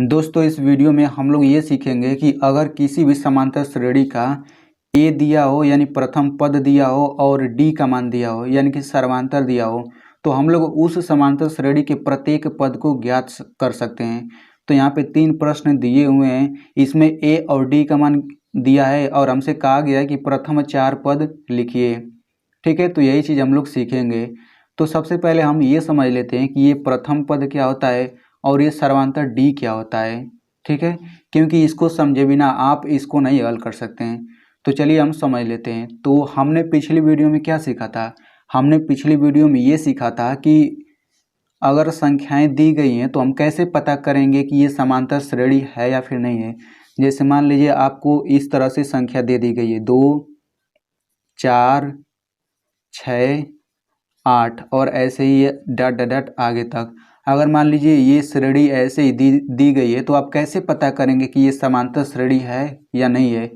दोस्तों इस वीडियो में हम लोग ये सीखेंगे कि अगर किसी भी समांतर श्रेणी का ए दिया हो यानी प्रथम पद दिया हो और डी का मान दिया हो यानी कि सर्वांतर दिया हो तो हम लोग उस समांतर श्रेणी के प्रत्येक पद को ज्ञात कर सकते हैं। तो यहाँ पे 3 प्रश्न दिए हुए हैं, इसमें ए और डी का मान दिया है और हमसे कहा गया है कि प्रथम 4 पद लिखिए। ठीक है, तो यही चीज़ हम लोग सीखेंगे। तो सबसे पहले हम ये समझ लेते हैं कि ये प्रथम पद क्या होता है और ये सर्वांतर डी क्या होता है। ठीक है, क्योंकि इसको समझे बिना आप इसको नहीं हल कर सकते हैं। तो चलिए हम समझ लेते हैं। तो हमने पिछली वीडियो में क्या सीखा था? हमने पिछली वीडियो में ये सीखा था कि अगर संख्याएं दी गई हैं तो हम कैसे पता करेंगे कि ये समांतर श्रेणी है या फिर नहीं है। जैसे मान लीजिए आपको इस तरह से संख्या दे दी गई है 2, 4, 6, 8 और ऐसे ही डट डट डट आगे तक। अगर मान लीजिए ये श्रेणी ऐसे ही दी गई है तो आप कैसे पता करेंगे कि ये समांतर श्रेणी है या नहीं है?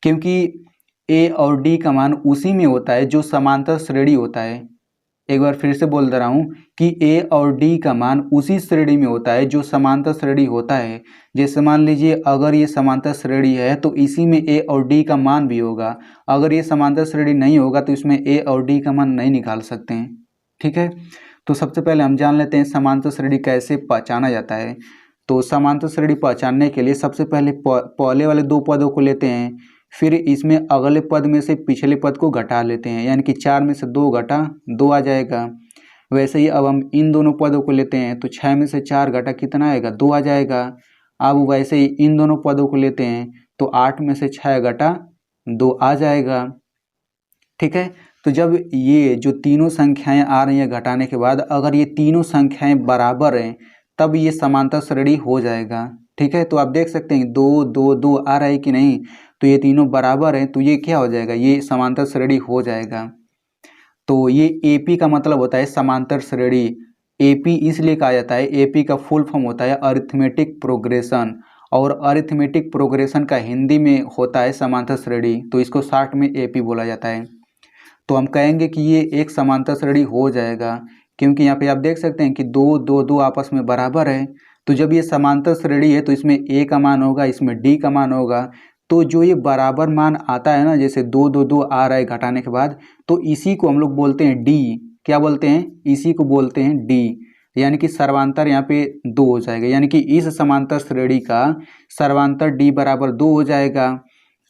क्योंकि ए और डी का मान उसी में होता है जो समांतर श्रेणी होता है। एक बार फिर से बोल दे रहा हूँ कि ए और डी का मान उसी श्रेणी में होता है जो समांतर श्रेणी होता है। जैसे मान लीजिए अगर ये समांतर श्रेणी है तो इसी में ए और डी का मान भी होगा। अगर ये समांतर श्रेणी नहीं होगा तो इसमें ए और डी का मान नहीं निकाल सकते हैं। ठीक है, तो सबसे पहले हम जान लेते हैं समांतर श्रेणी कैसे पहचाना जाता है। तो समांतर श्रेणी पहचानने के लिए सबसे पहले पहले वाले 2 पदों को लेते हैं, फिर इसमें अगले पद में से पिछले पद को घटा लेते हैं, यानी कि 4 में से 2 घटा 2 आ जाएगा। वैसे ही अब हम इन दोनों पदों को लेते हैं तो 6 में से 4 घटा कितना आएगा? 2 आ जाएगा। अब वैसे ही इन दोनों पदों को लेते हैं तो 8 में से 6 घटा 2 आ जाएगा। ठीक है, तो जब ये जो तीनों संख्याएं आ रही हैं घटाने के बाद अगर ये तीनों संख्याएं बराबर हैं तब ये समांतर श्रेणी हो जाएगा। ठीक है, तो आप देख सकते हैं 2 2 2 आ रहा है कि नहीं, तो ये तीनों बराबर हैं तो ये क्या हो जाएगा? ये समांतर श्रेणी हो जाएगा। तो ये एपी का मतलब होता है समांतर श्रेणी। एपी इसलिए कहा जाता है, एपी का फुल फॉर्म होता है अरिथमेटिक प्रोग्रेशन, और अरिथमेटिक प्रोग्रेशन का हिंदी में होता है समांतर श्रेणी, तो इसको शॉर्ट में एपी बोला जाता है। तो हम कहेंगे कि ये एक समांतर श्रेणी हो जाएगा क्योंकि यहाँ पे आप देख सकते हैं कि 2 2 2 आपस में बराबर है। तो जब ये समांतर श्रेणी है तो इसमें ए का मान होगा, इसमें डी का मान होगा। तो जो ये बराबर मान आता है ना, जैसे 2 2 2 आ रहा है घटाने के बाद, तो इसी को हम लोग बोलते हैं डी। क्या बोलते हैं? इसी को बोलते हैं डी, यानी कि सर्वांतर यहाँ पे 2 हो जाएगा, यानी कि इस समांतर श्रेणी का सर्वांतर डी बराबर 2 हो जाएगा।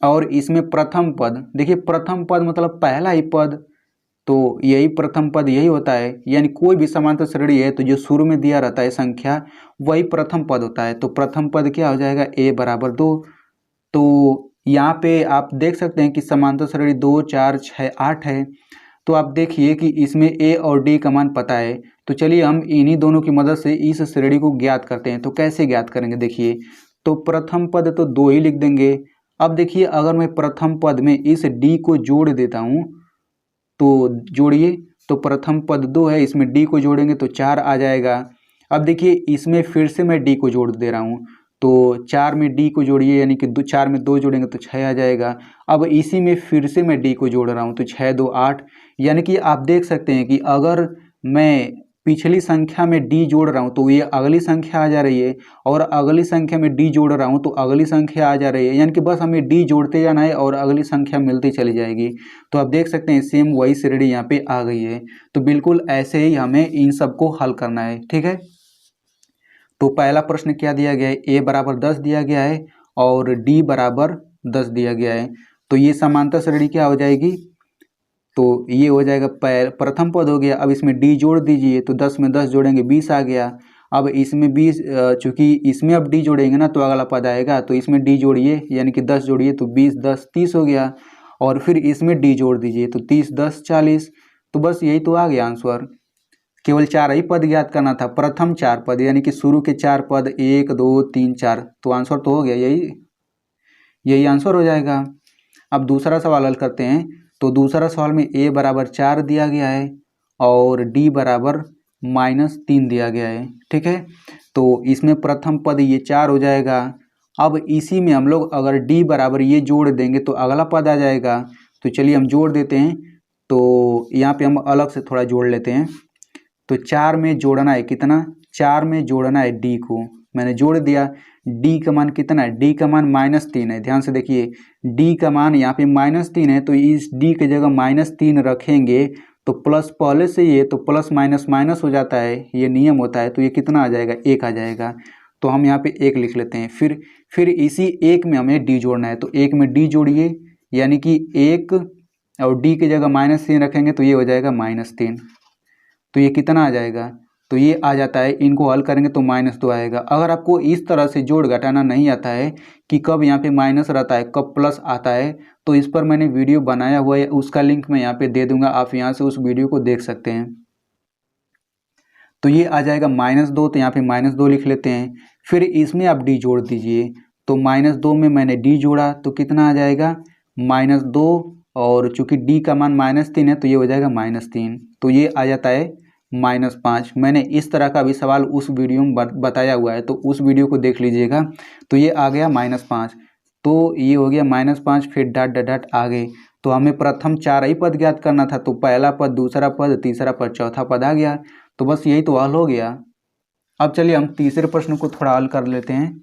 और इसमें प्रथम पद, देखिए प्रथम पद मतलब पहला ही पद, तो यही प्रथम पद यही होता है। यानी कोई भी समांतर श्रेणी है तो जो शुरू में दिया रहता है संख्या वही प्रथम पद होता है। तो प्रथम पद क्या हो जाएगा? ए बराबर 2। तो यहाँ पे आप देख सकते हैं कि समांतर श्रेणी 2 4 6 8 है। तो आप देखिए कि इसमें ए और डी का मान पता है। तो चलिए हम इन्हीं दोनों की मदद से इस श्रेणी को ज्ञात करते हैं। तो कैसे ज्ञात करेंगे? देखिए, तो प्रथम पद तो 2 ही लिख देंगे। अब देखिए अगर मैं प्रथम पद में इस डी को जोड़ देता हूँ तो जोड़िए, तो प्रथम पद 2 है, इसमें डी को जोड़ेंगे तो 4 आ जाएगा। अब देखिए इसमें फिर से मैं डी को जोड़ दे रहा हूँ, तो 4 में डी को जोड़िए, यानी कि 4 में 2 जोड़ेंगे तो 6 आ जाएगा। अब इसी में फिर से मैं डी को जोड़ रहा हूँ तो 6 2 8, यानी कि आप देख सकते हैं कि अगर मैं पिछली संख्या में डी जोड़ रहा हूँ तो ये अगली संख्या आ जा रही है, और अगली संख्या में डी जोड़ रहा हूँ तो अगली संख्या आ जा रही है, यानी कि बस हमें डी जोड़ते जाना है और अगली संख्या मिलती चली जाएगी। तो आप देख सकते हैं सेम वही श्रेणी यहाँ पे आ गई है। तो बिल्कुल ऐसे ही हमें इन सबको हल करना है। ठीक है, तो पहला प्रश्न क्या दिया गया है? ए बराबर 10 दिया गया है और डी बराबर 10 दिया गया है। तो ये समांतर श्रेणी क्या हो जाएगी? तो ये हो जाएगा प्रथम पद हो गया। अब इसमें डी जोड़ दीजिए, तो 10 में 10 जोड़ेंगे 20 आ गया। अब इसमें 20, चूंकि इसमें अब डी जोड़ेंगे ना तो अगला पद आएगा, तो इसमें डी जोड़िए यानी कि 10 जोड़िए तो 20 10 30 हो गया। और फिर इसमें डी जोड़ दीजिए तो 30 10 40। तो बस यही तो आ गया आंसर। केवल 4 ही पद ज्ञात करना था, प्रथम 4 पद यानी कि शुरू के 4 पद 1 2 3 4, तो आंसर तो हो गया, यही आंसर हो जाएगा। अब दूसरा सवाल हल करते हैं। तो दूसरा सवाल में ए बराबर 4 दिया गया है और डी बराबर -3 दिया गया है। ठीक है, तो इसमें प्रथम पद ये 4 हो जाएगा। अब इसी में हम लोग अगर डी बराबर ये जोड़ देंगे तो अगला पद आ जाएगा। तो चलिए हम जोड़ देते हैं। तो यहाँ पे हम अलग से थोड़ा जोड़ लेते हैं। तो 4 में जोड़ना है कितना? 4 में जोड़ना है डी को, मैंने जोड़ दिया। डी का मान कितना है, डी का मान -3 है। ध्यान से देखिए, डी का मान यहाँ पे -3 है, तो इस डी की जगह -3 रखेंगे तो प्लस पहले से ये तो प्लस माइनस माइनस हो जाता है, ये नियम होता है। तो ये कितना आ जाएगा, 1 आ जाएगा। तो हम यहाँ पे 1 लिख लेते हैं। फिर इसी 1 में हमें डी जोड़ना है, तो 1 में डी जोड़िए, यानी कि 1 और डी की जगह -3 रखेंगे तो ये हो जाएगा -3। तो ये कितना आ जाएगा, तो ये आ जाता है। इनको हल करेंगे तो -2 आएगा। अगर आपको इस तरह से जोड़ घटाना नहीं आता है कि कब यहाँ पे माइनस रहता है कब प्लस आता है, तो इस पर मैंने वीडियो बनाया हुआ है, उसका लिंक मैं यहाँ पे दे दूंगा, आप यहाँ से उस वीडियो को देख सकते हैं। तो ये आ जाएगा -2, तो यहाँ पे -2 लिख लेते हैं। फिर इसमें आप डी जोड़ दीजिए, तो -2 में मैंने डी जोड़ा तो कितना आ जाएगा, -2, और चूंकि डी का मान -3 है तो ये हो जाएगा -3, तो ये आ जाता है -5। मैंने इस तरह का भी सवाल उस वीडियो में बताया हुआ है, तो उस वीडियो को देख लीजिएगा। तो ये आ गया -5, तो ये हो गया -5। फिर डॉट डॉट डॉट आगे, तो हमें प्रथम 4 ही पद ज्ञात करना था, तो पहला पद, दूसरा पद, तीसरा पद, चौथा पद आ गया। तो बस यही तो हल हो गया। अब चलिए हम तीसरे प्रश्न को थोड़ा हल कर लेते हैं।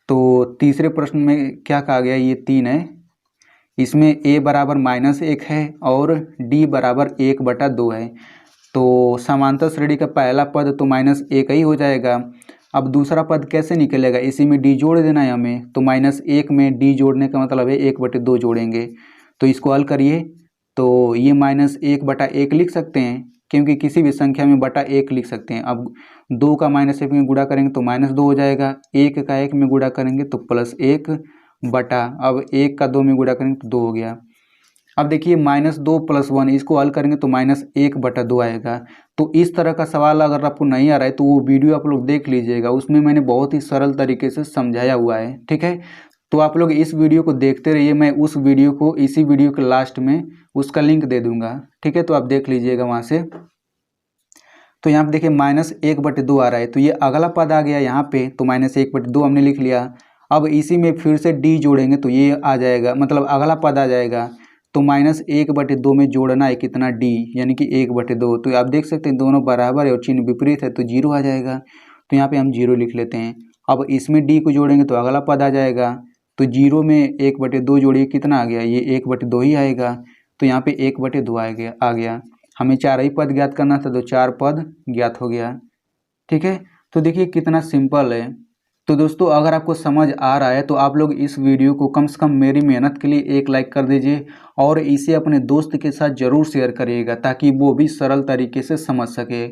तो तीसरे प्रश्न में क्या कहा गया, ये 3 है, इसमें a बराबर -1 है और d बराबर 1/2 है। तो समांतर श्रेणी का पहला पद तो -1 ही हो जाएगा। अब दूसरा पद कैसे निकलेगा, इसी में d जोड़ देना है हमें, तो -1 में d जोड़ने का मतलब है 1/2 जोड़ेंगे। तो इसको हल करिए, तो ये -1/1 लिख सकते हैं, क्योंकि किसी भी संख्या में बटा 1 लिख सकते हैं। अब 2 का -1 में गुणा करेंगे तो -2 हो जाएगा, 1 का 1 में गुणा करेंगे तो +1 बटा, अब 1 का 2 में गुणा करेंगे तो 2 हो गया। अब देखिए -2 + 1, इसको हल करेंगे तो -1/2 आएगा। तो इस तरह का सवाल अगर आपको नहीं आ रहा है तो वो वीडियो आप लोग देख लीजिएगा, उसमें मैंने बहुत ही सरल तरीके से समझाया हुआ है, ठीक है। तो आप लोग इस वीडियो को देखते रहिए, मैं उस वीडियो को इसी वीडियो के लास्ट में उसका लिंक दे दूंगा, ठीक है। तो आप देख लीजिएगा वहाँ से। तो यहाँ पे देखिए -1/2 आ रहा है, तो ये अगला पद आ गया यहाँ पे, तो -1/2 हमने लिख लिया। अब इसी में फिर से d जोड़ेंगे तो ये आ जाएगा, मतलब अगला पद आ जाएगा। तो -1/2 में जोड़ना है कितना, d, यानी कि 1/2। तो आप देख सकते हैं दोनों बराबर है और चिन्ह विपरीत है, तो 0 आ जाएगा। तो यहाँ पे हम 0 लिख लेते हैं। अब इसमें d को जोड़ेंगे तो अगला पद आ जाएगा, तो 0 में 1/2 जोड़िए, कितना आ गया, ये 1/2 ही आएगा। तो यहाँ पे 1/2 आ गया। हमें 4 ही पद ज्ञात करना था, तो 4 पद ज्ञात हो गया, ठीक है। तो देखिए कितना सिंपल है। तो दोस्तों अगर आपको समझ आ रहा है तो आप लोग इस वीडियो को कम से कम मेरी मेहनत के लिए एक लाइक कर दीजिए और इसे अपने दोस्त के साथ ज़रूर शेयर करिएगा, ताकि वो भी सरल तरीके से समझ सके।